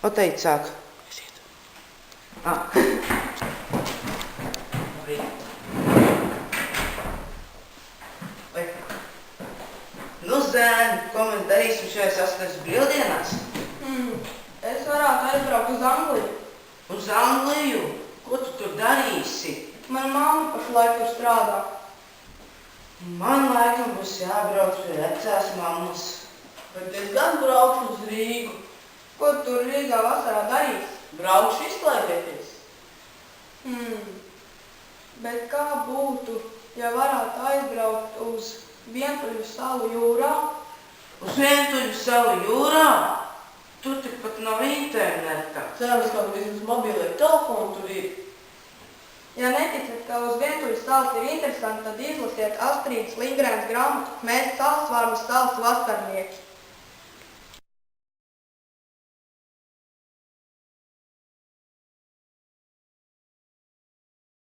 Pateic sāk. Nu, zēni, ko mēs darīsim šajās 8 brīvdienās? Es varētu aizbraukt uz Angliju. Uz Angliju? Ko tu tur darīsi? Mana mamma pašlaik tur strādā. Man laikam būs jābrauc pie vecās mammas. Bet es gan braukšu uz Rīgu. Ko tu tur Rīgā vasarā darīsi? Braukšu izklaidēties. Bet kā būtu, ja varētu aizbraukt uz Vientuļu salu jūrā? Uz Vientuļu salu jūrā? Tur tikpat nav interneta. Cerams, ka vismaz mobilie telefoni tur ir. Ja neticat, ka uz Vientuļu salas ir interesanti, tad izlasiet Astrīdas Lindgrēnas grāmatu Mēs salas vārmas salas vasarnieki.